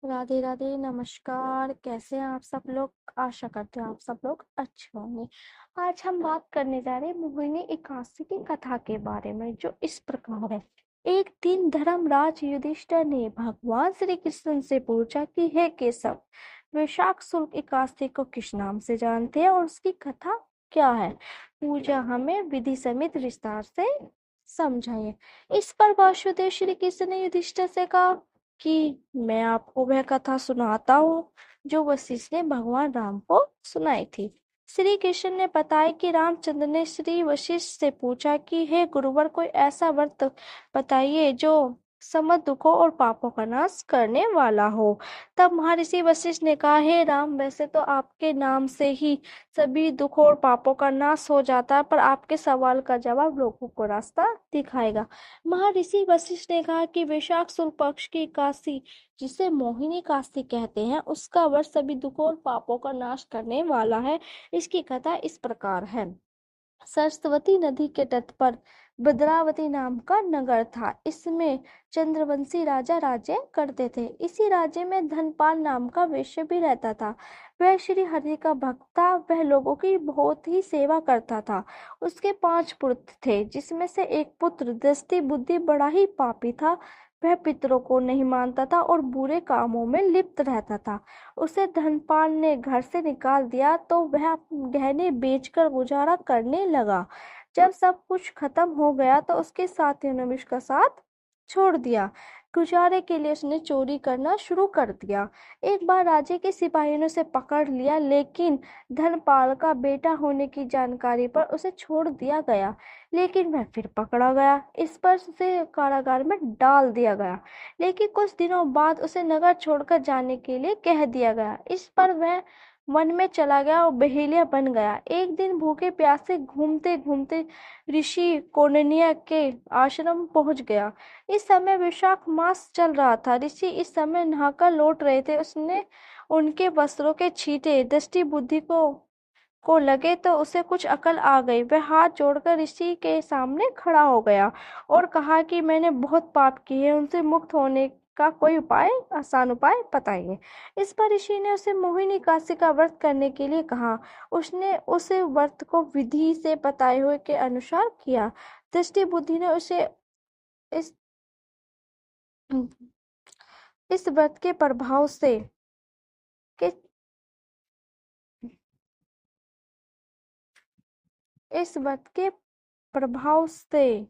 राधे राधे, नमस्कार। कैसे हैं आप सब लोग? आशा करते हैं आप सब लोग अच्छे होंगे। आज हम बात करने जा रहे हैं मोहिनी एकादशी की कथा के बारे में, जो इस प्रकार है। एक दिन धर्मराज युधिष्ठिर ने भगवान श्री कृष्ण से पूछा कि हे केशव, वैशाख शुक्ल एकादशी को किस नाम से जानते हैं और उसकी कथा क्या है? पूजा हमें विधि समेत विस्तार से समझाइए। इस पर वासुदेव श्री कृष्ण ने युधिष्ठिर से कहा कि मैं आपको वह कथा सुनाता हूँ जो वशिष्ठ ने भगवान राम को सुनाई थी। श्री कृष्ण ने बताया कि रामचंद्र ने श्री वशिष्ठ से पूछा कि हे गुरुवर, कोई ऐसा व्रत बताइए जो समस्त दुखों और पापों का नाश करने वाला हो। तब महर्षि वशिष्ठ ने कहा, हे राम, वैसे तो आपके नाम से ही सभी दुखों और पापों का नाश हो जाता है, पर आपके सवाल का जवाब लोगों को रास्ता दिखाएगा। महर्षि वशिष्ठ ने कहा कि वैशाख शुक्ल पक्ष की एकादशी, जिसे मोहिनी एकादशी कहते हैं, उसका व्रत सभी दुखों और पापों का नाश करने वाला है। इसकी कथा इस प्रकार है। सरस्वती नदी के तट पर भद्रावती नाम का नगर था। इसमें चंद्रवंशी राजा राज्य करते थे। इसी राज्य में धनपाल नाम का वैश्य भी रहता था। वह श्री हरि का भक्त था। वह लोगों की बहुत ही सेवा करता था। उसके 5 पुत्र थे, जिसमें से एक पुत्र दृष्टि बुद्धि बड़ा ही पापी था। वह पितरों को नहीं मानता था और बुरे कामों में लिप्त रहता था। उसे धनपाल ने घर से निकाल दिया तो वह गहने बेचकर गुजारा करने लगा। जब सब कुछ खत्म हो गया तो उसके साथियों ने भी उसका साथ छोड़ दिया। गुजारे के लिए उसने चोरी करना शुरू कर दिया। एक बार राजे के सिपाहियों ने उसे पकड़ लिया, लेकिन धनपाल का बेटा होने की जानकारी पर उसे छोड़ दिया गया। लेकिन वह फिर पकड़ा गया। इस पर उसे कारागार में डाल दिया गया। लेकिन कुछ दिनों बाद उसे नगर छोड़कर जाने के लिए कह दिया गया। इस पर वह वन में चला गया और बहेलिया बन गया। एक दिन भूखे प्यासे घूमते घूमते ऋषि कौंडिन्य के आश्रम पहुंच गया। इस समय वैशाख मास चल रहा था। ऋषि इस समय नहाकर लौट रहे थे। उसने उनके वस्त्रों के छींटे दृष्टि बुद्धि को लगे तो उसे कुछ अकल आ गई। वह हाथ जोड़कर ऋषि के सामने खड़ा हो गया और कहा कि मैंने बहुत पाप किए हैं, उनसे मुक्त होने का कोई उपाय, आसान उपाय बताइए। इस पर ऋषि ने उसे मोहिनी एकादशी का व्रत करने के लिए कहा। उसने उस व्रत को विधि से बताए हुए के अनुसार किया। दृष्टि बुद्धि ने उसे इस इस व्रत के प्रभाव से के इस व्रत के प्रभाव से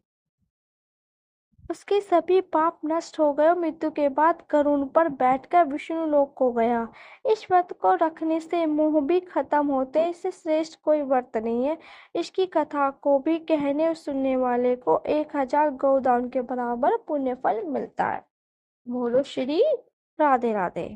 उसके सभी पाप नष्ट हो गए और मृत्यु के बाद गरुड़ पर बैठकर विष्णु लोक को गया। इस व्रत को रखने से मोह भी खत्म होते हैं। इससे श्रेष्ठ कोई व्रत नहीं है। इसकी कथा को भी कहने और सुनने वाले को 1000 गोदान के बराबर पुण्य फल मिलता है। बोलो श्री राधे राधे।